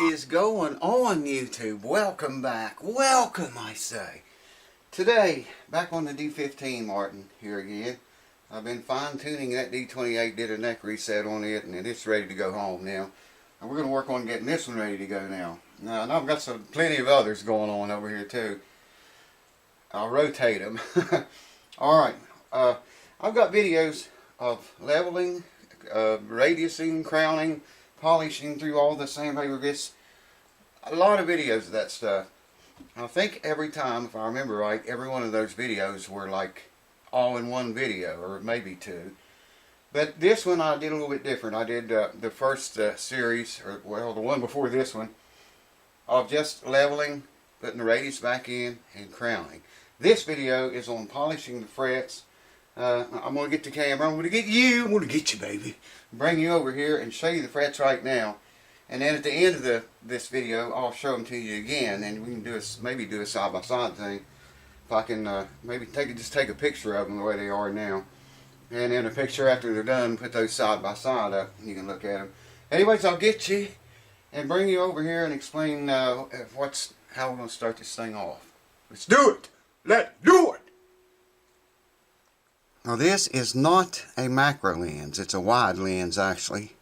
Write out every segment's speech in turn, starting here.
is going on, YouTube? Welcome back. Welcome, I say. Today, back on the D15 Martin here again. I've been fine-tuning that D28, did a neck reset on it, and it's ready to go home now. And we're going to work on getting this one ready to go now. Now, and I've got plenty of others going on over here too. I'll rotate them. Alright, I've got videos of leveling, radiusing, crowning, polishing through all the sandpaper bits. A lot of videos of that stuff. I think every time, if I remember right, every one of those videos were like all in one video, or maybe two. But this one I did a little bit different. I did the first series, or well, the one before this one, of just leveling, putting the radius back in, and crowning. This video is on polishing the frets. I'm going to get the camera. I'm going to get you. I'm going to get you, baby. Bring you over here and show you the frets right now. And then at the end of this video, I'll show them to you again, and we can maybe do a side-by-side thing. If I can maybe just take a picture of them the way they are now. And then a picture after they're done, put those side-by-side up, and you can look at them. Anyways, I'll get you and bring you over here and explain how we're going to start this thing off. Let's do it! Let's do it! Now this is not a macro lens, it's a wide lens actually.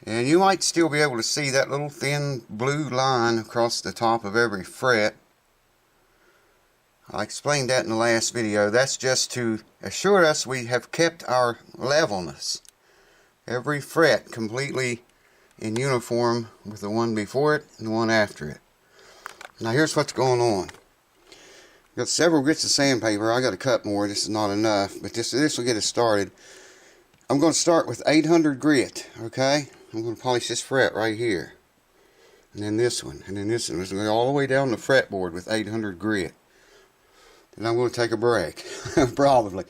And you might still be able to see that little thin blue line across the top of every fret. I explained that in the last video. That's just to assure us we have kept our levelness. Every fret completely in uniform with the one before it and the one after it. Now here's what's going on. Got several grits of sandpaper. I got to cut more. This is not enough, but this will get us started. I'm going to start with 800 grit. Okay, I'm going to polish this fret right here, and then this one, and then this one. It's going to go all the way down the fretboard with 800 grit. Then I'm going to take a break, probably.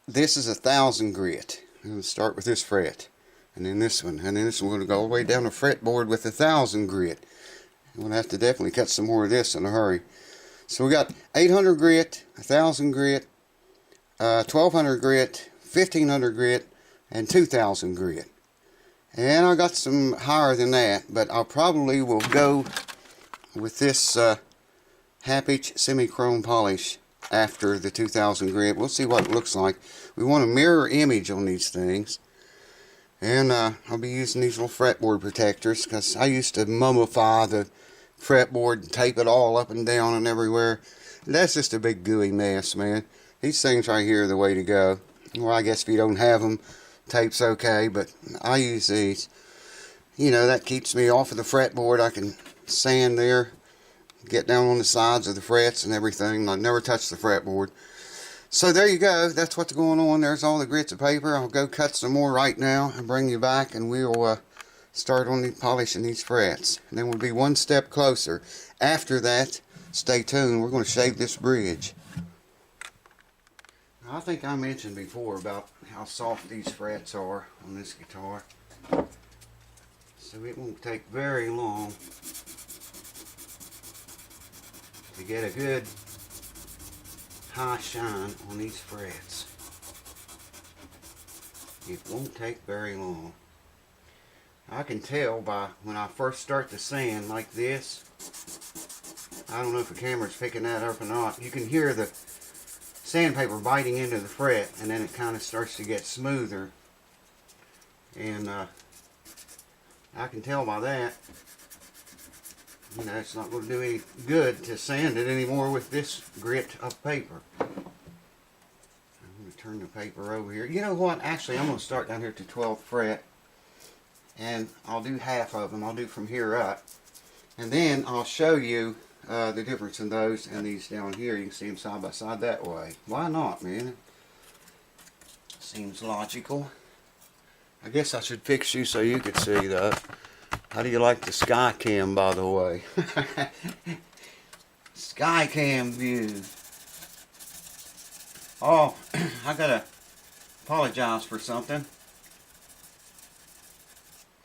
This is 1000 grit. I'm going to start with this fret, and then this one, and then this one. We're going to go all the way down the fretboard with 1000 grit. I'm going to have to definitely cut some more of this in a hurry. So we got 800 grit, 1000 grit, 1200 grit, 1500 grit, and 2000 grit. And I got some higher than that, but I probably will go with this half-inch semi-chrome polish after the 2000 grit. We'll see what it looks like. We want a mirror image on these things. And I'll be using these little fretboard protectors because I used to mummify the fretboard and tape it all up and down and everywhere. That's just a big gooey mess, man. These things right here are the way to go. Well, I guess if you don't have them, tape's okay, but I use these. You know, that keeps me off of the fretboard. I can sand there, get down on the sides of the frets and everything. I never touch the fretboard. So there you go. That's what's going on. There's all the grits of paper. I'll go cut some more right now and bring you back, and we'll start on polishing these frets. And then we'll be one step closer. After that, stay tuned. We're going to shave this bridge. I think I mentioned before about how soft these frets are on this guitar. So it won't take very long to get a good high shine on these frets. It won't take very long. I can tell by when I first start to sand like this. I don't know if the camera's picking that up or not. You can hear the sandpaper biting into the fret, and then it kind of starts to get smoother. And I can tell by that. You know, it's not going to do any good to sand it anymore with this grit of paper. I'm going to turn the paper over here. You know what? Actually, I'm going to start down here at the 12th fret. And I'll do half of them. I'll do from here up. And then I'll show you the difference in those and these down here. You can see them side by side that way. Why not, man? Seems logical. I guess I should fix you so you could see that. How do you like the sky cam, by the way? Sky cam view. Oh, I gotta apologize for something.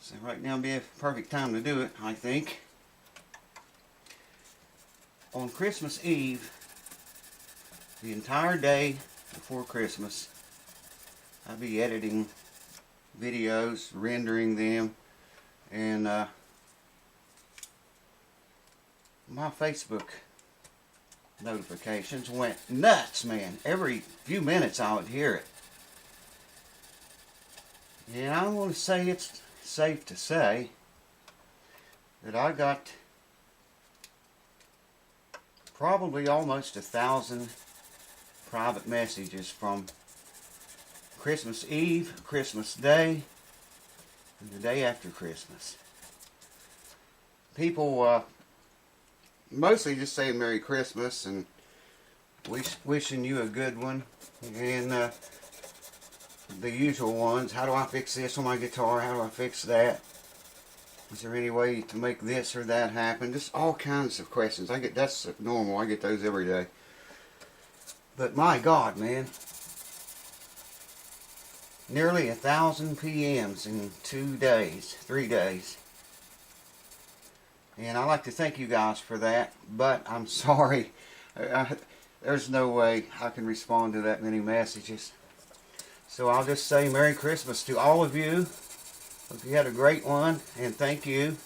So right now would be a perfect time to do it, I think. On Christmas Eve, the entire day before Christmas, I'll be editing videos, rendering them, and my Facebook notifications went nuts, man. Every few minutes I would hear it. And I want to say it's safe to say that I got probably almost 1,000 private messages from Christmas Eve, Christmas Day, and the day after Christmas. People mostly just saying Merry Christmas and wishing you a good one, and the usual ones. How do I fix this on my guitar? How do I fix that? Is there any way to make this or that happen? Just all kinds of questions. That's normal. I get those every day. But my God, man, nearly 1,000 PMs in 2 days, 3 days. And I'd like to thank you guys for that, but I'm sorry. There's no way I can respond to that many messages. So I'll just say Merry Christmas to all of you. Hope you had a great one, and thank you.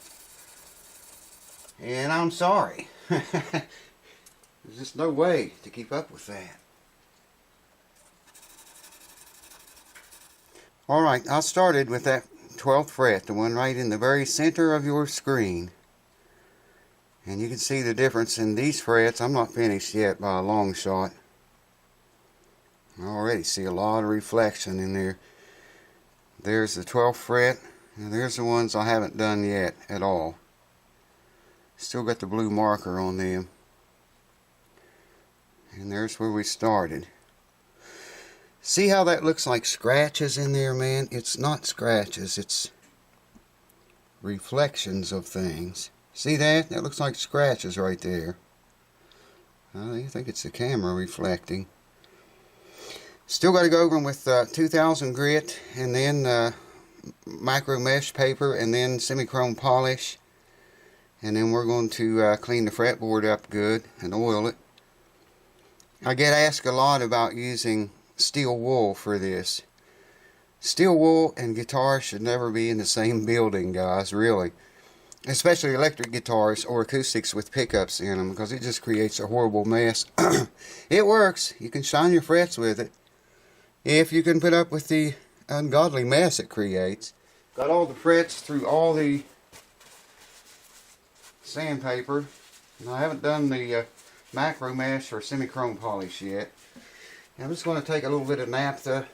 And I'm sorry. There's just no way to keep up with that. Alright, I started with that 12th fret, the one right in the very center of your screen. And you can see the difference in these frets. I'm not finished yet by a long shot. I already see a lot of reflection in there. There's the 12th fret, and there's the ones I haven't done yet at all. Still got the blue marker on them. And there's where we started. See how that looks like scratches in there, man? It's not scratches, it's reflections of things. See that? That looks like scratches right there. I think it's the camera reflecting. Still got to go over them with 2000 grit, and then micro mesh paper, and then semi-chrome polish. And then we're going to clean the fretboard up good and oil it. I get asked a lot about using steel wool for this. Steel wool and guitar should never be in the same building, guys, really. Especially electric guitars or acoustics with pickups in them, because it just creates a horrible mess. It works. You can shine your frets with it, if you can put up with the ungodly mess it creates. Got all the frets through all the sandpaper, and I haven't done the macro mesh or semi-chrome polish yet. I'm just going to take a little bit of naphtha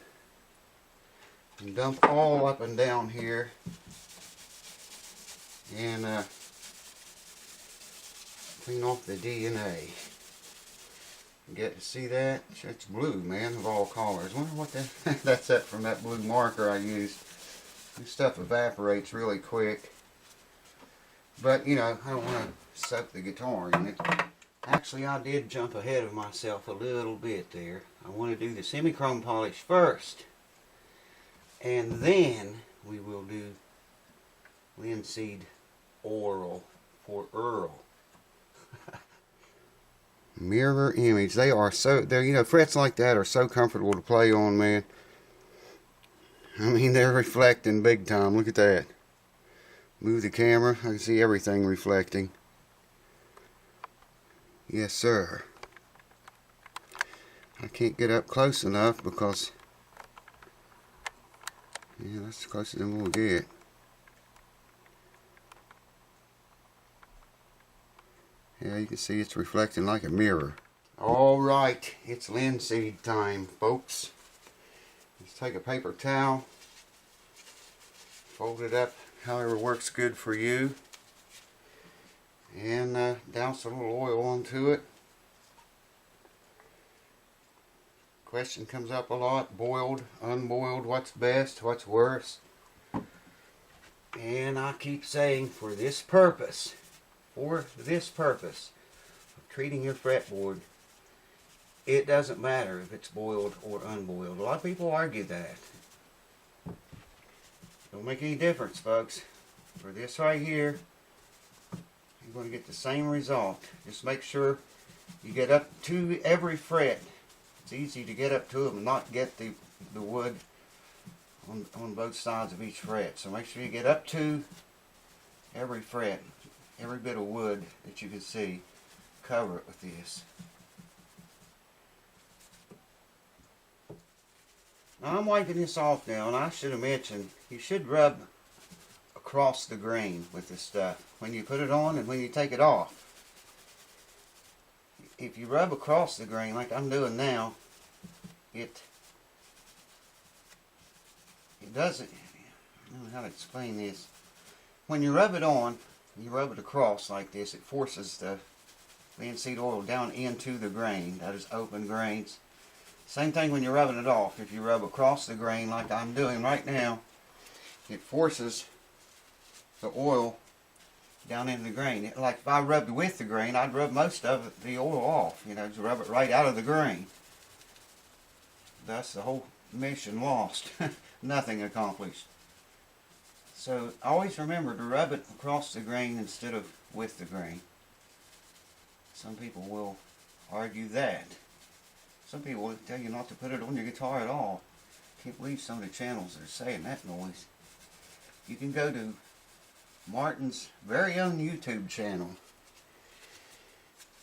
and dump all up and down here, and clean off the DNA. Get to see that? It's blue, man, of all colors. Wonder what that's that from that blue marker I used. This stuff evaporates really quick. But, you know, I don't want to soak the guitar in it. Actually, I did jump ahead of myself a little bit there. I want to do the semi-chrome polish first. And then we will do linseed oil for Earl. Mirror image. They're you know, frets like that are so comfortable to play on, man. I mean, they're reflecting big time. Look at that. Move the camera. I can see everything reflecting. Yes, sir. I can't get up close enough because, yeah, that's as close as we'll get. Yeah, you can see it's reflecting like a mirror. Alright, it's linseed time, folks. Let's take a paper towel, fold it up however works good for you, and douse a little oil onto it. Question comes up a lot: boiled, unboiled, what's best, what's worse? And I keep saying, for this purpose of treating your fretboard, it doesn't matter if it's boiled or unboiled. A lot of people argue that. Don't make any difference, folks. For this right here, you're going to get the same result. Just make sure you get up to every fret. It's easy to get up to them and not get the wood on both sides of each fret. So make sure you get up to every fret. every bit of wood that you can see. Cover it with this. Now I'm wiping this off now, and I should have mentioned you should rub across the grain with this stuff when you put it on and when you take it off. If you rub across the grain like I'm doing now, it doesn't, I don't know how to explain this. When you rub it on, you rub it across like this, it forces the linseed oil down into the grain. That is open grains. Same thing when you're rubbing it off. If you rub across the grain like I'm doing right now, it forces the oil down into the grain. Like if I rubbed with the grain, I'd rub most of the oil off. You know, just rub it right out of the grain. Thus the whole mission lost. Nothing accomplished. So always remember to rub it across the grain instead of with the grain. Some people will argue that. Some people will tell you not to put it on your guitar at all. Can't believe some of the channels that are saying that noise. You can go to Martin's very own YouTube channel.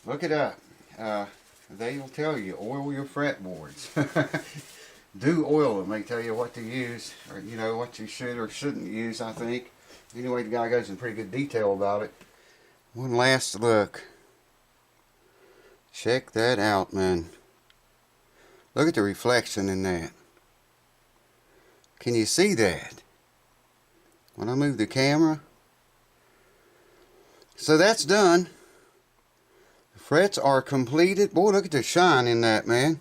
Look it up. They'll tell you, oil your fretboards. Do oil them. They tell you what to use, or you know, what you should or shouldn't use, I think. Anyway, the guy goes in pretty good detail about it. One last look. Check that out, man. Look at the reflection in that. Can you see that? When I move the camera. So that's done. The frets are completed. Boy, look at the shine in that, man.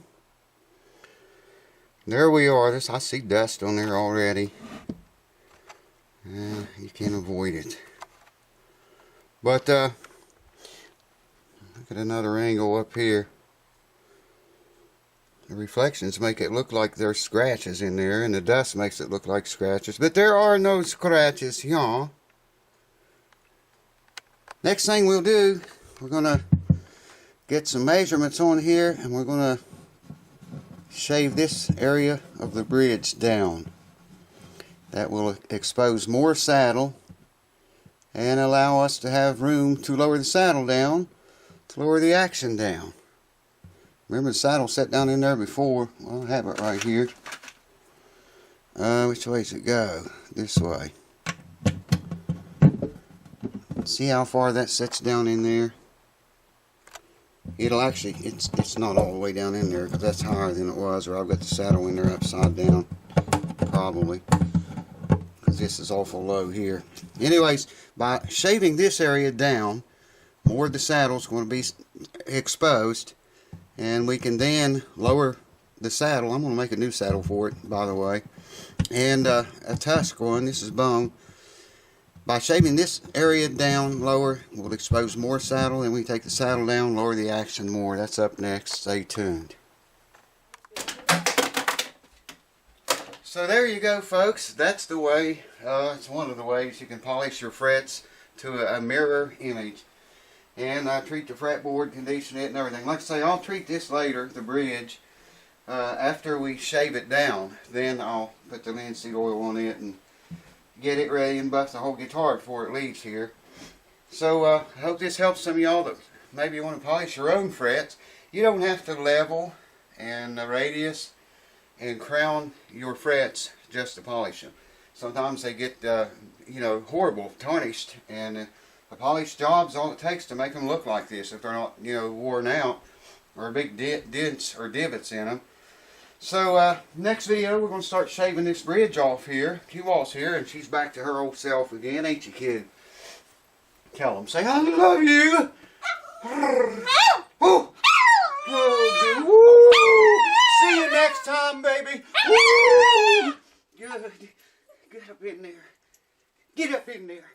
There we are. I see dust on there already. You can't avoid it. But look at another angle up here. The reflections make it look like there's scratches in there, and the dust makes it look like scratches. But there are no scratches, y'all. Next thing we'll do, we're going to get some measurements on here, and we're going to shave this area of the bridge down. That will expose more saddle and allow us to have room to lower the saddle down, to lower the action down. Remember the saddle set down in there before. Well, I have it right here. Which way does it go? This way. See how far that sets down in there? It'll actually, it's not all the way down in there because that's higher than it was, or I've got the saddle in there upside down, probably, because this is awful low here. Anyways, by shaving this area down, more of the saddle is going to be exposed, and we can then lower the saddle. I'm going to make a new saddle for it, by the way, and a tusk one. This is bone. By shaving this area down lower, we'll expose more saddle, and we take the saddle down, lower the action more. That's up next. Stay tuned. So there you go, folks. That's the way, it's one of the ways you can polish your frets to a mirror image. And I treat the fretboard, condition it and everything. Like I say, I'll treat this later, the bridge, after we shave it down. Then I'll put the linseed oil on it and get it ready and buff the whole guitar before it leaves here. So I hope this helps some of y'all that maybe you want to polish your own frets. You don't have to level and the radius and crown your frets just to polish them. Sometimes they get you know, horrible, tarnished, and a polished job's all it takes to make them look like this if they're not, you know, worn out or big dents or divots in them. So next video we're going to start shaving this bridge off here. Q-Wall's here and she's back to her old self again, ain't you, kid? Tell them, say I love you. Oh. Oh, see you next time, baby. Good. Get up in there. Get up in there.